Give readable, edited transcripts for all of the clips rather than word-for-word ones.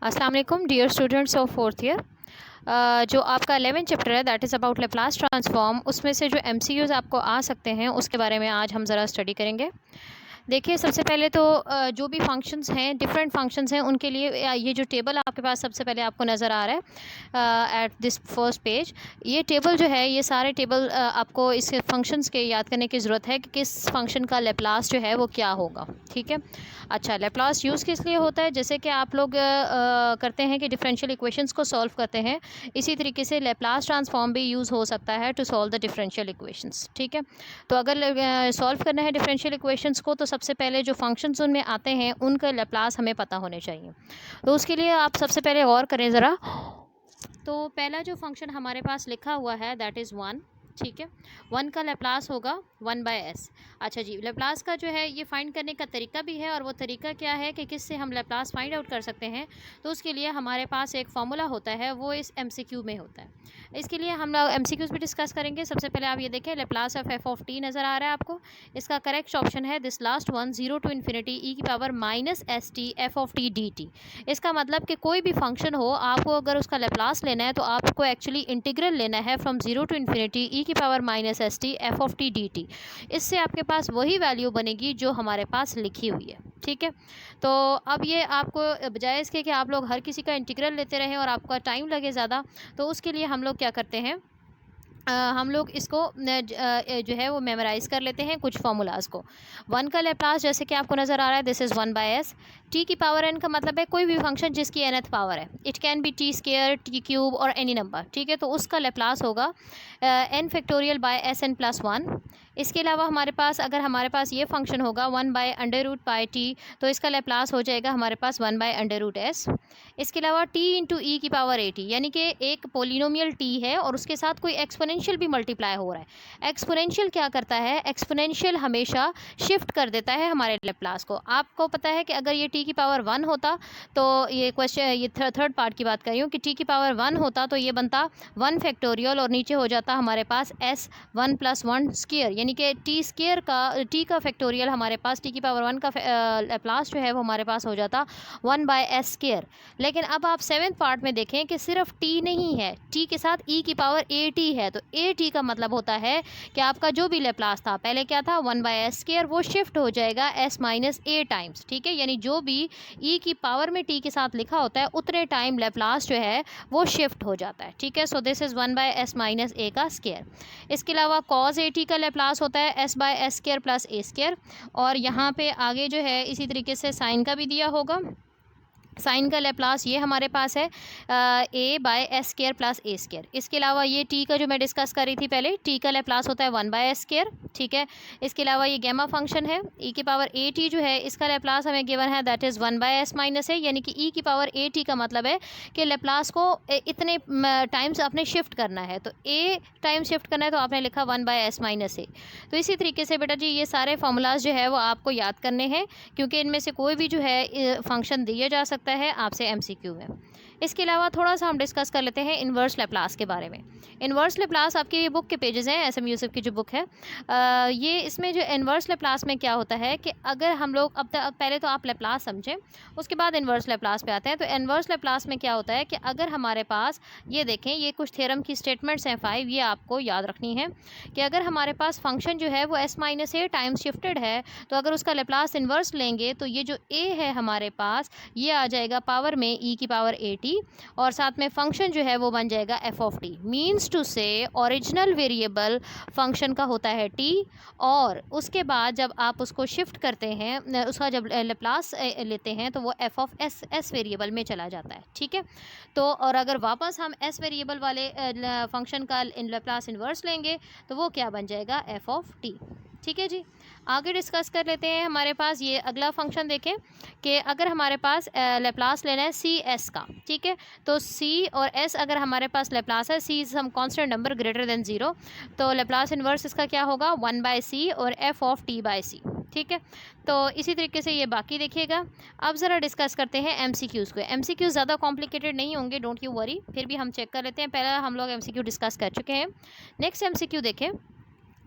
अस्सलाम वालेकुम dear students of fourth year. जो आपका 11 चैप्टर है that is about Laplace transform, उसमें से जो एमसीक्यूज़ आपको आ सकते हैं उसके बारे में आज हम ज़रा स्टडी करेंगे। देखिए, सबसे पहले तो जो भी फंक्शंस हैं, डिफरेंट फंक्शंस हैं, उनके लिए ये जो टेबल आपके पास सबसे पहले आपको नज़र आ रहा है एट दिस फर्स्ट पेज, ये टेबल जो है, ये सारे टेबल आपको इस फंक्शंस के याद करने की ज़रूरत है कि किस फंक्शन का लेप्लास जो है वो क्या होगा। ठीक है। अच्छा, लेप्लास यूज़ किस लिए होता है? जैसे कि आप लोग करते हैं कि डिफरेंशियल इक्वेशंस को सॉल्व करते हैं, इसी तरीके से लेप्लास ट्रांसफॉर्म भी यूज़ हो सकता है to solve the differential equations. ठीक है। तो अगर सॉल्व करना है डिफरेंशियल इक्वेशंस को, तो सबसे पहले जो फंक्शंस उनमें आते हैं उनका लेप्लास हमें पता होने चाहिए। तो उसके लिए आप सबसे पहले गौर करें ज़रा। तो पहला जो फंक्शन हमारे पास लिखा हुआ है दैट इज़ वन। ठीक है। वन का लेप्लास होगा 1/s। अच्छा जी, लेप्लास का जो है ये फाइंड करने का तरीका भी है, और वो तरीका क्या है कि किससे हम लेप्लास फाइंड आउट कर सकते हैं। तो उसके लिए हमारे पास एक फार्मूला होता है, वो इस एमसीक्यू में होता है। इसके लिए हम लोग एमसीक्यूज़ भी डिस्कस करेंगे। सबसे पहले आप ये देखें, Laplace of F of T नज़र आ रहा है आपको। इसका करेक्ट ऑप्शन है this last one, 0 to infinity E की power minus S T F of T D T. इसका मतलब कि कोई भी फंक्शन हो, आपको अगर उसका लेप्लास लेना है तो आपको एक्चुअली इंटीग्रल लेना है फ्रॉम 0 टू इन्फिनिटी ई की power minus S T F of T D T. इससे आपके पास वही वैल्यू बनेगी जो हमारे पास लिखी हुई है। ठीक है। तो अब ये आपको बजाय इसके कि आप लोग हर किसी का इंटीग्रल लेते रहें और आपका टाइम लगे ज़्यादा, तो उसके लिए हम लोग क्या करते हैं, हम लोग इसको जो है वो मेमोराइज़ कर लेते हैं कुछ फार्मूलाज़ को। वन का लेप्लास जैसे कि आपको नज़र आ रहा है, दिस इज़ 1/s। टी की पावर एन का मतलब है कोई भी फंक्शन जिसकी nth पावर है। It can be T square, T cube और एनी नंबर। ठीक है। तो उसका लेप्लास होगा n factorial by S N plus one. इसके अलावा हमारे पास, अगर हमारे पास ये फंक्शन होगा 1/√πt, तो इसका लेप्लास हो जाएगा हमारे पास 1/√s। इसके अलावा t इंटू ई की पावर एटी, यानी कि एक पोलिनोमियल t है और उसके साथ कोई एक्सपोनेंशियल भी मल्टीप्लाई हो रहा है। एक्सपोनेंशियल क्या करता है? एक्सपोनेंशियल हमेशा शिफ्ट कर देता है हमारे लेप्लास को। आपको पता है कि अगर ये t की पावर 1 होता, तो ये क्वेश्चन, ये थर्ड पार्ट की बात कर रही हूँ, कि t की पावर 1 होता तो ये बनता 1 फैक्टोरियल और नीचे हो जाता हमारे पास s 1 + 1 स्क्वायर, यानी कि टी स्क्वायर का, टी का फैक्टोरियल हमारे पास, टी की पावर 1 का लेप्लास जो है वो हमारे पास हो जाता 1/s स्क्वायर। लेकिन अब आप सेवेंथ पार्ट में देखें कि सिर्फ टी नहीं है, टी के साथ ई की पावर ए टी है। तो ए टी का मतलब होता है कि आपका जो भी लेप्लास था, पहले क्या था 1/s स्क्वायर, वो शिफ्ट हो जाएगा s माइनस ए टाइम्स। ठीक है। यानी जो भी ई की पावर में टी के साथ लिखा होता है उतने टाइम लेप्लास जो है वो शिफ्ट हो जाता है। ठीक है। So this is 1/s minus A का स्क्वायर। इसके अलावा कॉज ए टी का लेप्लास होता है s/s स्क्वायर प्लस ए स्क्वायर। और यहाँ पे आगे जो है इसी तरीके से साइन का भी दिया होगा। साइन का लेप्लास ये हमारे पास है a/s स्क्वायर प्लस ए स्क्वायर। इसके अलावा ये t का जो मैं डिस्कस कर रही थी पहले, t का लेप्लास होता है 1/s स्क्वायर। ठीक है। इसके अलावा ये गैमा फंक्शन है, e की पावर ए टी जो है, इसका लेप्लास हमें गिवन है दैट इज़ 1/s माइनस है, यानी कि e की पावर ए टी का मतलब है कि लेप्लास को इतने टाइम्स आपने शिफ्ट करना है। तो a टाइम शिफ्ट करना है तो आपने लिखा 1/s माइनस ए। तो इसी तरीके से बेटा जी ये सारे फार्मूलाज जो है वो आपको याद करने हैं, क्योंकि इनमें से कोई भी जो है फंक्शन दिया जा सकता है आपसे एमसीक्यू में। इसके अलावा थोड़ा सा हम डिस्कस कर लेते हैं इन्वर्स लेप्लास के बारे में। इन्वर्स लेप्लास आपकी ये बुक के पेजेस हैं, एस एम यूसुफ की जो बुक है। ये इसमें जो इन्वर्स लेप्लास में क्या होता है कि अगर हम लोग अब तक, पहले तो आप लेप्लास समझें, उसके बाद इन्वर्स लेप्लास पे आते हैं। तो इन्वर्स लेप्लास में क्या होता है कि अगर हमारे पास, ये देखें, ये कुछ थ्योरम की स्टेटमेंट्स हैं 5, ये आपको याद रखनी है कि अगर हमारे पास फंक्शन जो है वो s माइनस ए टाइम्स शिफ्टेड है, तो अगर उसका लेप्लास इन्वर्स लेंगे तो ये जो a है हमारे पास, ये आ जाएगा पावर में e की पावर ए टी, और साथ में फंक्शन जो है वो बन जाएगा f of T. Means to से ओरिजिनल वेरिएबल फंक्शन का होता है t, और उसके बाद जब आप उसको शिफ्ट करते हैं, उसका जब लेप्लास लेते हैं, तो वो f ऑफ s वेरिएबल में चला जाता है। ठीक है। तो और अगर वापस हम s वेरिएबल वाले फंक्शन का लेप्लास इन्वर्स लेंगे तो वो क्या बन जाएगा, f ऑफ टी। ठीक है जी। आगे डिस्कस कर लेते हैं। हमारे पास ये अगला फंक्शन देखें कि अगर हमारे पास लेप्लास लेना है सी एस का। ठीक है। तो सी और एस अगर हमारे पास लेप्लास है, C some constant number greater than 0, तो लेप्लास इन्वर्स इसका क्या होगा, 1/c और f ऑफ t/c। ठीक है। तो इसी तरीके से ये बाकी देखिएगा। अब ज़रा डिस्कस करते हैं एमसीक्यूज़ को। एमसीक्यूज़ ज़्यादा कॉम्प्लिकेटेड नहीं होंगे, डोंट यू वरी, फिर भी हम चेक कर लेते हैं। पहला हम लोग एमसीक्यू डिस्कस कर चुके हैं। नेक्स्ट एमसीक्यू देखें।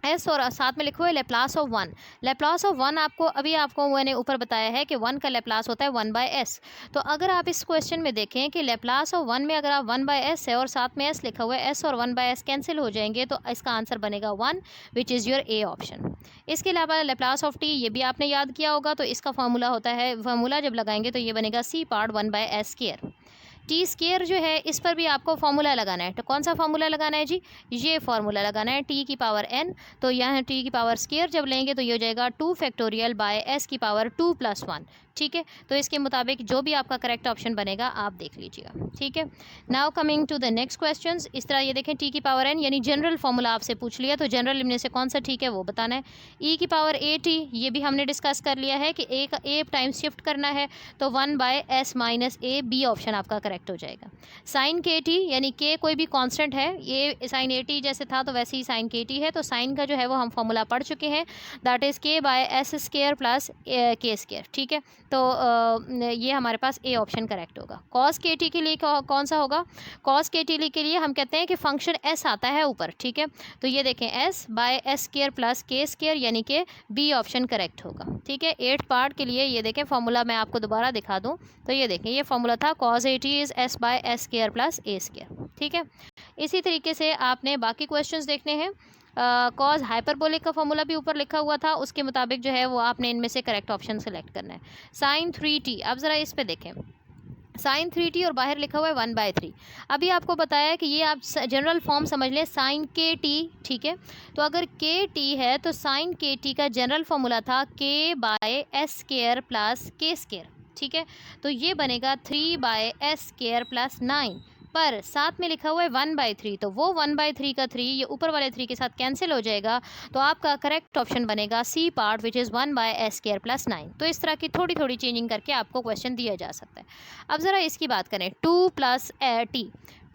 एस और साथ में लिखो है Laplace of one. Laplace of one आपको मैंने ऊपर बताया है कि वन का लेप्लास होता है 1/s। तो अगर आप इस क्वेश्चन में देखें कि लेप्लास ऑफ वन में अगर आप 1/s है और साथ में s लिखा हुआ है, s और 1/s कैंसिल हो जाएंगे, तो इसका आंसर बनेगा 1, which is your A option. इसके अलावा लेप्लास ऑफ टी, ये भी आपने याद किया होगा, तो इसका फार्मूला होता है, फार्मूला जब लगाएंगे तो ये बनेगा c part 1/s²। T square जो है इस पर भी आपको फार्मूला लगाना है। तो कौन सा फार्मूला लगाना है जी? ये फार्मूला लगाना है टी की पावर n। तो यहाँ टी की पावर स्केयर जब लेंगे तो ये हो जाएगा 2 फैक्टोरियल बाय s की पावर 2 + 1। ठीक है, तो इसके मुताबिक जो भी आपका करेक्ट ऑप्शन बनेगा आप देख लीजिएगा। ठीक है, now coming to the next question. इस तरह ये देखें, टी की पावर n यानी जनरल फार्मूला आपसे पूछ लिया, तो जनरल इनमें से कौन सा ठीक है वो बताना है। ई की पावर ए टी, ये भी हमने डिस्कस कर लिया है कि ए का ए टाइम्स शिफ्ट करना है, तो 1/s - a, बी ऑप्शन आपका करेक्ट हो जाएगा। साइन के टी यानी के कोई भी कांस्टेंट है, ये साइन ए टी जैसे था तो वैसे ही साइन के टी है, तो साइन का जो है वो हम फार्मूला पढ़ चुके हैं, दैट इज़ k/s² + k²। ठीक है, तो ये हमारे पास ए ऑप्शन करेक्ट होगा। कॉस के टी के लिए कौन सा होगा? कॉस के टी के लिए हम कहते हैं कि फंक्शन एस आता है ऊपर। ठीक है, तो ये देखें s/s² + k² यानी कि बी ऑप्शन करेक्ट होगा। ठीक है, 8th पार्ट के लिए ये देखें फार्मूला मैं आपको दोबारा दिखा दूं, तो ये देखें ये फार्मूला था cos AT is s/s² + a²। ठीक है, इसी तरीके से आपने बाकी क्वेश्चंस देखने हैं। कॉज हाइपरबोलिक का फॉर्मूला भी ऊपर लिखा हुआ था, उसके मुताबिक जो है वो आपने इनमें से करेक्ट ऑप्शन सेलेक्ट करना है। साइन 3t, अब ज़रा इस पे देखें, साइन 3t और बाहर लिखा हुआ है 1/3। अभी आपको बताया है कि ये आप जनरल फॉर्म समझ लें साइन के टी। ठीक है, तो अगर के टी है तो साइन के टी का जनरल फॉर्मूला था k/s² + k²। ठीक है, तो ये बनेगा 3/s² + 9, पर साथ में लिखा हुआ है 1/3, तो वो 1/3 का 3 ये ऊपर वाले 3 के साथ कैंसिल हो जाएगा, तो आपका करेक्ट ऑप्शन बनेगा C part, which is 1/s² + 9। तो इस तरह की थोड़ी थोड़ी चेंजिंग करके आपको क्वेश्चन दिया जा सकता है। अब ज़रा इसकी बात करें, 2 + t,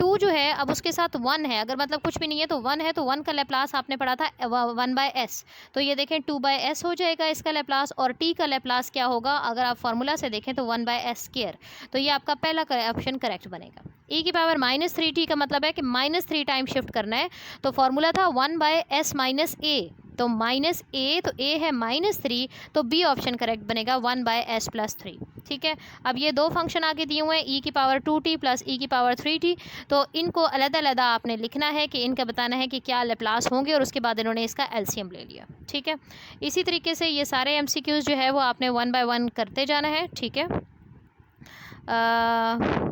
2 जो है अब उसके साथ 1 है, अगर मतलब कुछ भी नहीं है तो 1 है, तो 1 का लेप्लास आपने पढ़ा था 1/s, तो ये देखें 2/s हो जाएगा इसका लेप्लास, और t का लेप्लास क्या होगा अगर आप फार्मूला से देखें तो 1/s²। तो ये आपका पहला ऑप्शन करेक्ट बनेगा। e की पावर -3t का मतलब है कि -3 टाइम शिफ्ट करना है, तो फार्मूला था 1/s - a, तो -a, तो a है -3, तो b ऑप्शन करेक्ट बनेगा 1/s + 3। ठीक है, अब ये दो फंक्शन आगे दिए हुए हैं, e की पावर 2t + e की पावर 3t, तो इनको अलग-अलग आपने लिखना है कि इनका बताना है कि क्या लेप्लास होंगे, और उसके बाद इन्होंने इसका एलसीएम ले लिया। ठीक है, इसी तरीके से ये सारे एमसीक्यूज़ जो है वो आपने 1 बाय 1 करते जाना है। ठीक है,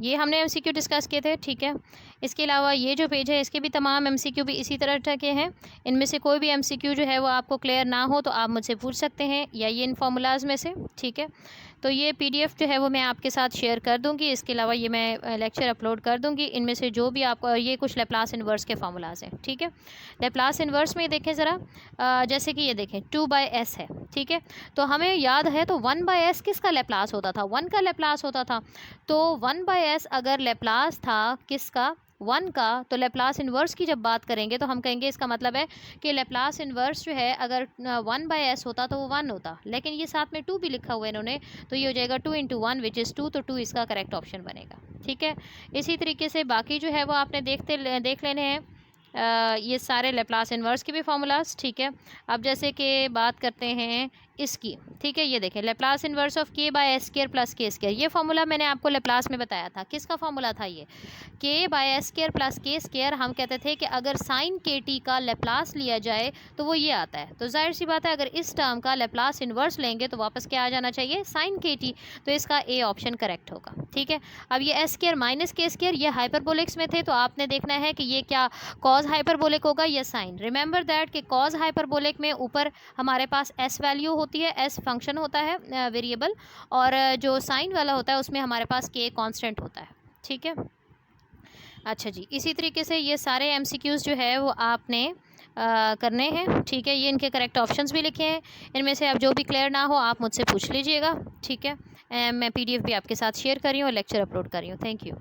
ये हमने एमसीक्यू डिस्कस किए थे। ठीक है, इसके अलावा ये जो पेज है इसके भी तमाम एमसीक्यू भी इसी तरह के हैं। इनमें से कोई भी एमसीक्यू जो है वो आपको क्लियर ना हो तो आप मुझसे पूछ सकते हैं, या ये इन फार्मूलाज में से। ठीक है, तो ये पीडीएफ जो है वो मैं आपके साथ शेयर कर दूंगी, इसके अलावा ये मैं लेक्चर अपलोड कर दूंगी। इनमें से जो भी आपको, ये कुछ लेप्लास इन्वर्स के फार्मूलाज हैं। ठीक है, लेप्लास इन्वर्स में देखें ज़रा, जैसे कि ये देखें 2/s है। ठीक है, तो हमें याद है तो 1/s किसका लेप्लास होता था? 1 का लेप्लास होता था, तो 1/s अगर लेप्लास था किसका? 1 का, तो लेप्लास इन्वर्स की जब बात करेंगे तो हम कहेंगे इसका मतलब है कि लेप्लास इन्वर्स जो है अगर 1/s होता तो वो 1 होता, लेकिन ये साथ में 2 भी लिखा हुआ है इन्होंने, तो ये हो जाएगा 2 × 1 विच इज़ 2, तो 2 इसका करेक्ट ऑप्शन बनेगा। ठीक है, इसी तरीके से बाकी जो है वो आपने देख लेने हैं, ये सारे लेप्लास इन्वर्स के भी फार्मूलाज। ठीक है, अब जैसे कि बात करते हैं इसकी। ठीक है, ये देखें Laplace inverse of k/s² + k², ये फार्मूला मैंने आपको लेप्लास में बताया था। किसका फार्मूला था ये? k/s² + k²। हम कहते थे कि अगर साइन के टी का लेप्लास लिया जाए तो वो ये आता है, तो जाहिर सी बात है अगर इस टर्म का लेप्लास इन्वर्स लेंगे तो वापस क्या आ जाना चाहिए? साइन के टी, तो इसका ए ऑप्शन करेक्ट होगा। ठीक है, अब ये s² - k², ये हाइपरबोलिक्स में थे, तो आपने देखना है कि ये क्या कॉज हाइपरबोलिक होगा या साइन। रिमेंबर दैट कि कॉज हाइपरबोलिक में ऊपर हमारे पास एस वैल्यू होती है, एस फंक्शन होता है वेरिएबल, और जो साइन वाला होता है उसमें हमारे पास के कांस्टेंट होता है। ठीक है, अच्छा जी, इसी तरीके से ये सारे एमसीक्यूज़ जो है वो आपने करने हैं। ठीक है, ये इनके करेक्ट ऑप्शंस भी लिखे हैं, इनमें से अब जो भी क्लियर ना हो आप मुझसे पूछ लीजिएगा। ठीक है, मैं पीडीएफ भी आपके साथ शेयर कर रही हूँ और लेक्चर अपलोड कर रही हूँ। Thank you.